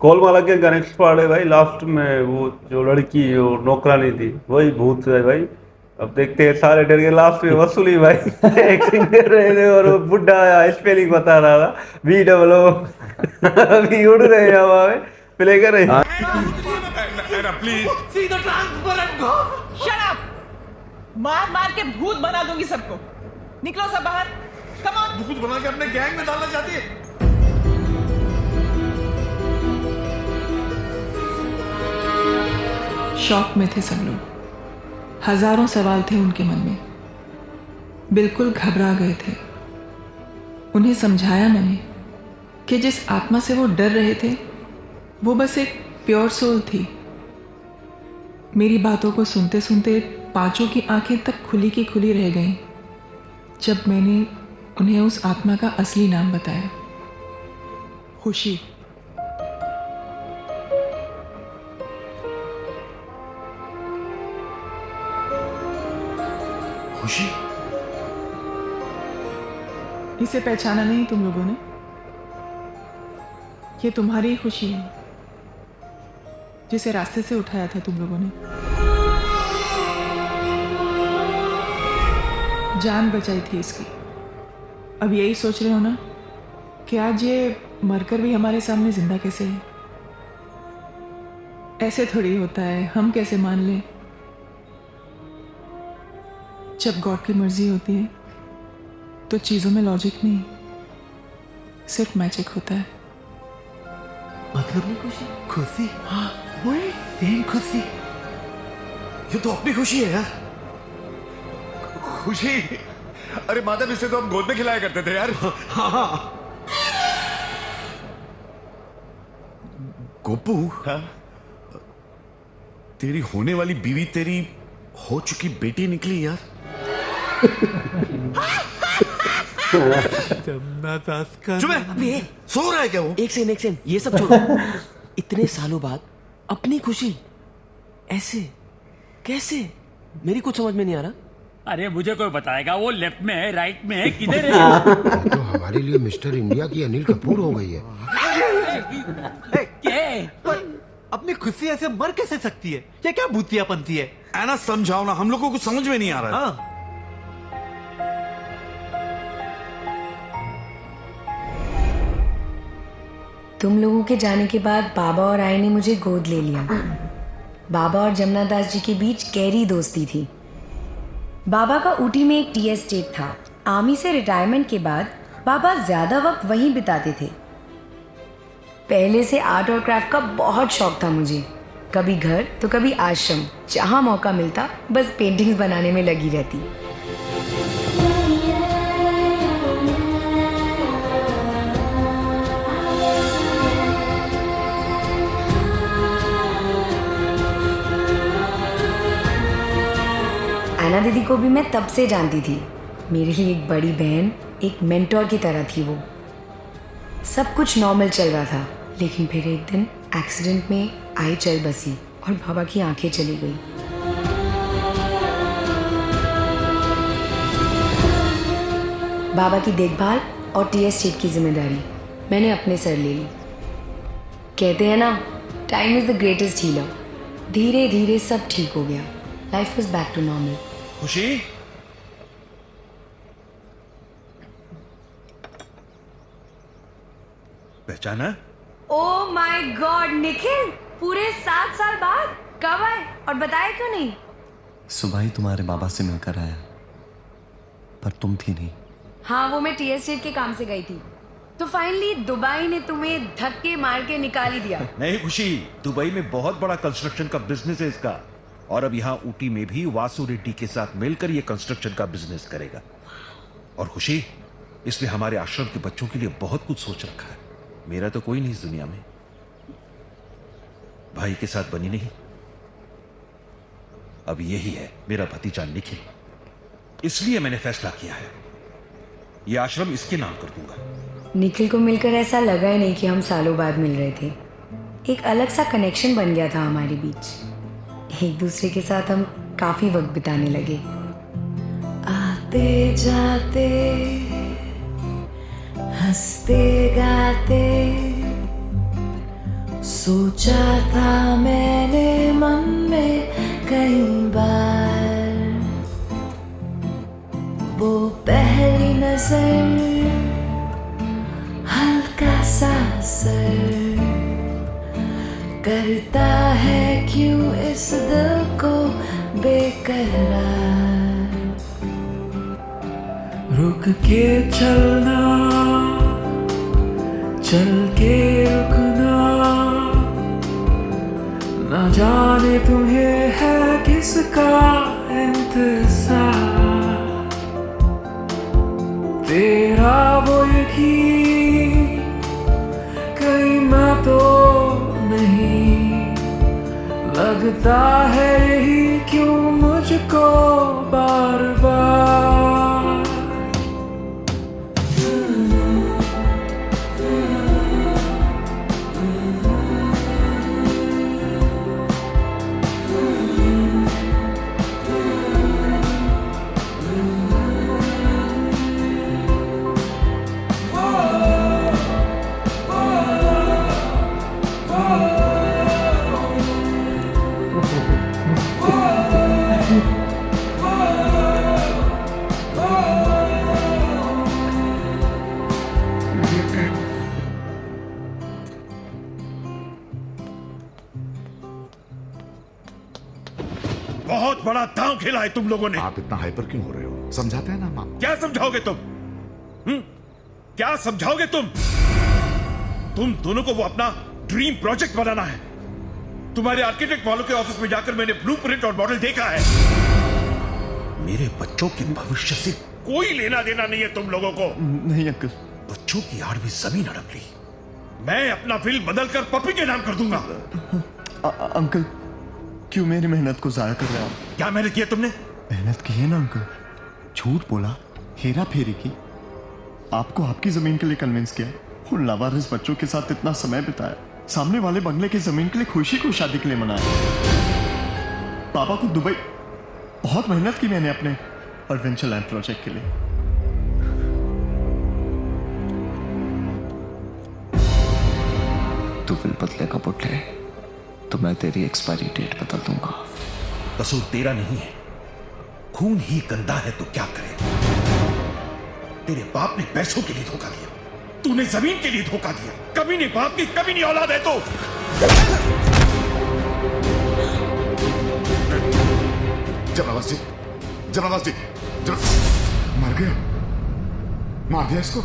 कोलमाला के next part है भाई, लास्ट में वो जो लड़की वो नौकरानी थी वही भूत है भाई। अब देखते हैं, सारे डर के लास्ट में वसूली भाई एक्टिंग कर रहे थे और वो बुढ़ा स्पेलिंग बता रहा था, बी डबल ओ अभी उड़ रहे हैं हवा में, प्ले कर रहे हैं। Please See the transparent ghost. Shut up. मार मार के भूत बना दूंगी सबको। निकलो सब बाहर। Come on. भूत बना के अपने गैंग में डालना चाहती है। शॉक में थे सब लोग। हजारों सवाल थे उनके मन में, बिल्कुल घबरा गए थे। उन्हें समझाया मैंने कि जिस आत्मा से वो डर रहे थे वो बस एक प्योर सोल थी। मेरी बातों को सुनते सुनते पांचों की आंखें तब खुली की खुली रह गईं जब मैंने उन्हें उस आत्मा का असली नाम बताया, खुशी। खुशी? इसे पहचाना नहीं तुम लोगों ने? ये तुम्हारी ही खुशी है जिसे रास्ते से उठाया था तुम लोगों ने। जान बचाई थी इसकी। अब यही सोच रहे हो ना कि आज ये मरकर भी हमारे सामने जिंदा कैसे है? ऐसे थोड़ी होता है, हम कैसे मान लें? जब गॉड की मर्जी होती है तो चीजों में लॉजिक नहीं, सिर्फ मैजिक होता है। मतलब नहीं खुशी? खुशी? हाँ वही सेम खुशी। ये तो अपनी खुशी है यार। खुशी? अरे माधव, इसे तो हम गोद में खिलाया करते थे यार। हाँ गोपू, हाँ? तेरी होने वाली बीवी तेरी हो चुकी बेटी निकली यार। चुप है। अबे सो रहा है क्या वो? एक सेकंड ये सब छोड़ो। इतने सालों बाद अपनी खुशी ऐसे कैसे? मेरी कुछ समझ में नहीं आ रहा। अरे मुझे कोई बताएगा वो लेफ्ट में है, राइट में है, किधर है? तो हमारे लिए मिस्टर इंडिया की अनिल कपूर हो गई है। क्या? अपनी खुशी ऐसे मर कैसे सकती है? ये क्या भूतियापंती है? ऐना समझाओ ना, हम लोग को कुछ समझ में नहीं आ रहा है। हाँ तुम लोगों के जाने के बाद बाबा और आई ने मुझे गोद ले लिया। बाबा और जमुना दास जी के बीच गहरी दोस्ती थी। बाबा का ऊटी में एक टी एस्टेट था। आर्मी से रिटायरमेंट के बाद बाबा ज्यादा वक्त वहीं बिताते थे। पहले से आर्ट और क्राफ्ट का बहुत शौक था मुझे। कभी घर तो कभी आश्रम, जहाँ मौका मिलता बस पेंटिंग्स बनाने में लगी रहती। ऐना दीदी को भी मैं तब से जानती थी। मेरे लिए एक बड़ी बहन, एक मेंटोर की तरह थी वो। सब कुछ नॉर्मल चल रहा था, लेकिन फिर एक दिन एक्सीडेंट में आई चल बसी और बाबा की आंखें चली गई। बाबा की देखभाल और टी एस्टेट की जिम्मेदारी मैंने अपने सर ले ली। कहते हैं ना, time is the greatest healer. धीरे धीरे सब ठीक हो गया। Life is back to normal. Khushi? पहचाना? ओह माय गॉड निखिल, पूरे 7 साल बाद कब आए और बताया क्यों नहीं? सुबह ही तुम्हारे बाबा से मिलकर आया, पर तुम थी नहीं। हाँ, वो मैं टी एस्टेट के काम से गई थी, तो फाइनली दुबई ने तुम्हें धक्के मार के निकाल ही दिया। नहीं खुशी, दुबई में बहुत बड़ा कंस्ट्रक्शन का बिजनेस है इसका, और अब यहाँ ऊटी में भी वासु रेड्डी के साथ मिलकर ये कंस्ट्रक्शन का बिजनेस करेगा। और खुशी, इसने हमारे आश्रम के बच्चों के लिए बहुत कुछ सोच रखा है। मेरा तो कोई नहीं इस दुनिया में, भाई के साथ बनी नहीं, अब यही है मेरा भतीजा निखिल। इसलिए मैंने फैसला किया है यह आश्रम इसके नाम कर दूंगा। निखिल को मिलकर ऐसा लगा ही नहीं कि हम सालों बाद मिल रहे थे। एक अलग सा कनेक्शन बन गया था हमारे बीच। एक दूसरे के साथ हम काफी वक्त बिताने लगे। आते जाते हंसते गाते सोचा था मैंने मन में कई बार, वो पहली नजर हल्का सा असर करता है क्यों इस दिल को बेकरार। रुक के चलना, चल के रुकना, ना जाने तुम्हें है किसका इंतजार। तेरा वो यकीन कहीं मैं तो नहीं, लगता है यही क्यों मुझको बार बार। बहुत बड़ा दांव खेला है तुम लोगों ने। आप इतना हाइपर क्यों हो रहे हो? समझाते हैं ना माँ। क्या समझाओगे तुम? क्या समझाओगे तुम? तुम दोनों को वो अपना ड्रीम प्रोजेक्ट बनाना है। तुम्हारे आर्किटेक्ट वालों के ऑफिस में जाकर मैंने ब्लूप्रिंट और मॉडल देखा है। मेरे बच्चों के भविष्य से कोई लेना देना नहीं है तुम लोगों को। नहीं अंकल। बच्चों की आड़ में जमीन अड़प ली। मैं अपना बिल बदलकर पप्पी के नाम कर दूंगा। अंकल क्यों मेरी मेहनत को जाया कर रहे हो? क्या मेहनत की है तुमने? मेहनत की है ना अंकल, झूठ बोला, हेरा फेरी की, आपको आपकी जमीन के लिए कन्विंस किया, उन लावारिस बच्चों के साथ इतना समय बिताया, सामने वाले बंगले की जमीन के लिए खुशी को शादी के लिए मनाया। पापा को दुबई बहुत मेहनत की मैंने अपने एडवेंचर लैंड प्रोजेक्ट के लिए। तू बिल बदलेगा बुढ़े तो मैं तेरी एक्सपायरी डेट बदल दूंगा। कसूर तेरा नहीं है, खून ही गंदा है तो क्या करे। तेरे बाप ने पैसों के लिए धोखा दिया, तूने जमीन के लिए धोखा दिया। कभी नहीं बाप की, कभी नहीं औलाद है तो। जनाबाज जी, जनाबाज जी, मर गया, मार दिया इसको।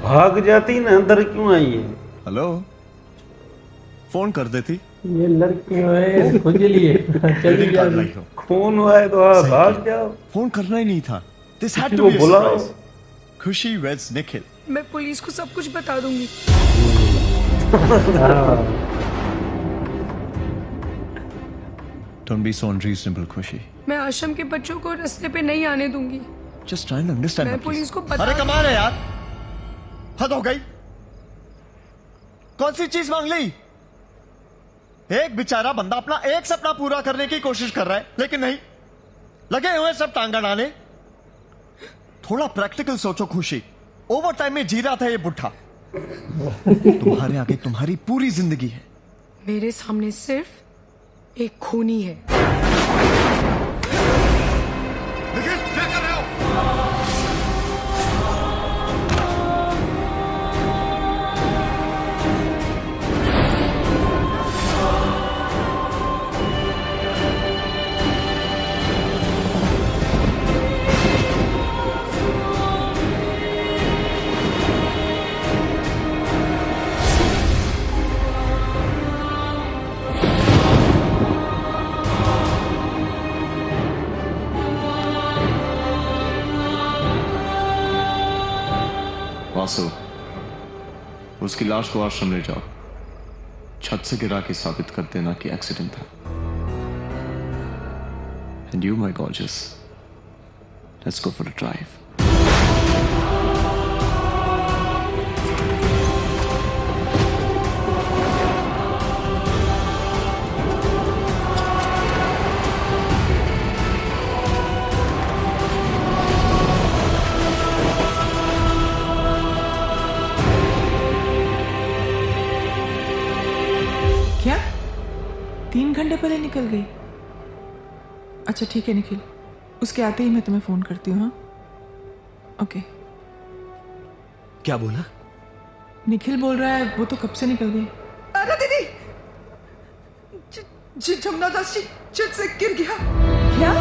भाग जाती ना, अंदर क्यों आई है? हेलो, फोन कर देती। ये लड़की है खुजली है, चली जाती। खून हुआ है तो भाग जाओ। फोन करना ही नहीं था। This had किसी to को be a बुलाओ। surprise. खुशी वेड्स निखिल। मैं पुलिस को सब कुछ बता दूंगी। Don't be so unreasonable, खुशी। मैं आश्रम के बच्चों को रास्ते पे नहीं आने दूंगी। Just try and understand. मैं पुलिस को बता। अरे कमाल है यार, हद हो गई। कौन सी चीज मांग ली? एक बेचारा बंदा अपना एक सपना पूरा करने की कोशिश कर रहा है, लेकिन नहीं, लगे हुए सब टांगा डाले। थोड़ा प्रैक्टिकल सोचो खुशी, ओवर टाइम में जी रहा था ये बुढ़ा। तुम्हारे आगे तुम्हारी पूरी जिंदगी है। मेरे सामने सिर्फ एक खूनी है। निखिल, क्या कर रहे हो? वासु, उसकी लाश को आश्रम ले जाओ, छत से गिरा के साबित कर देना कि एक्सीडेंट था। And you my gorgeous, let's go for a drive. 3 घंटे पहले निकल गई। अच्छा ठीक है निखिल, उसके आते ही मैं तुम्हें फोन करती हूँ। हाँ ओके। क्या बोला? निखिल बोल रहा है वो तो कब से निकल गई। अरे दीदी, जमुना दास जी छत से गिर गया। क्या?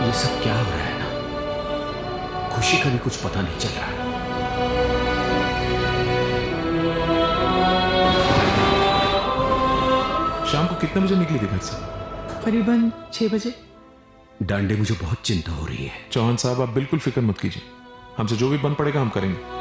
ये सब क्या हो रहा है ना? खुशी का भी कुछ पता नहीं चल रहा है। शाम को कितने बजे निकली थी घर से? करीबन 6 बजे। डांडे, मुझे बहुत चिंता हो रही है। चौहान साहब आप बिल्कुल फिक्र मत कीजिए, हमसे जो भी बन पड़ेगा हम करेंगे।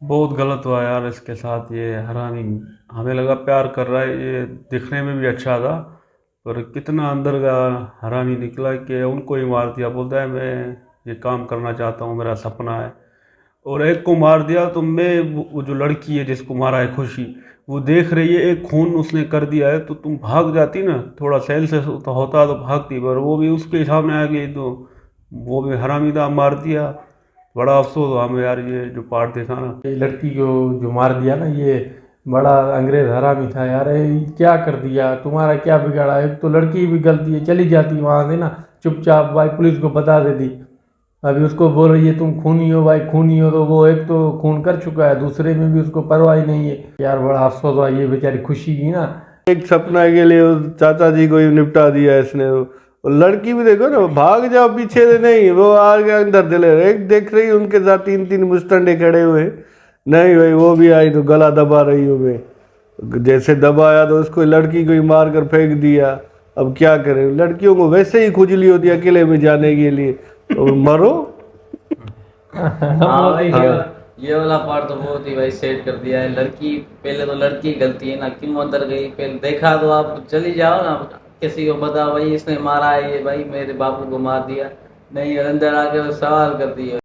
बहुत गलत हुआ यार इसके साथ। ये हरामी, हमें लगा प्यार कर रहा है, ये दिखने में भी अच्छा था, पर कितना अंदर का हरामी निकला कि उनको ही मार दिया। बोलता है मैं ये काम करना चाहता हूँ, मेरा सपना है, और एक को मार दिया। तो मैं वो जो लड़की है जिसको मारा है खुशी, वो देख रही है एक खून उसने कर दिया है, तो तुम भाग जाती ना, थोड़ा सेल से होता तो भागती, पर वो भी उसके सामने आ गई तो वो भी हरामीदा मार दिया। बड़ा अफसोस हुआ हमें यार, ये जो पार्ट देखा ना। ये लड़की को जो मार दिया ना, ये बड़ा अंग्रेज हरामी था यार। ये क्या कर दिया, तुम्हारा क्या बिगाड़ा? एक तो लड़की भी गलती है, चली जाती वहाँ से ना चुपचाप, भाई पुलिस को बता देती। अभी उसको बोल रही है तुम खूनी हो भाई, खूनी हो, तो वो एक तो खून कर चुका है, दूसरे में भी उसको परवाह ही नहीं है यार। बड़ा अफसोस हुआ, ये बेचारी खुशी की ना, एक सपना के लिए उस चाचा जी को ही निपटा दिया इसने। और लड़की भी देखो ना, भाग जाओ पीछे से नहीं, वो आगे अंदर दिले। एक देख रही उनके साथ 3-3 मुस्टंडे खड़े हुए, नहीं भाई वो भी आई तो गला दबा रही हो। मैं जैसे दबाया तो उसको लड़की को ही मार कर फेंक दिया। अब क्या करें, लड़कियों को वैसे ही खुजली होती है अकेले में जाने के लिए, तो मरो। हाँ भाई, ये वाला पार्ट तो बहुत ही भाई सेट कर दिया है। लड़की, पहले तो लड़की गलती है ना, क्यों अंदर गई? पहले देखा तो आप चली जाओ ना, किसी को बता भाई इसने मारा है, ये भाई मेरे बापू को मार दिया, नहीं अंदर आके सवाल कर दिया।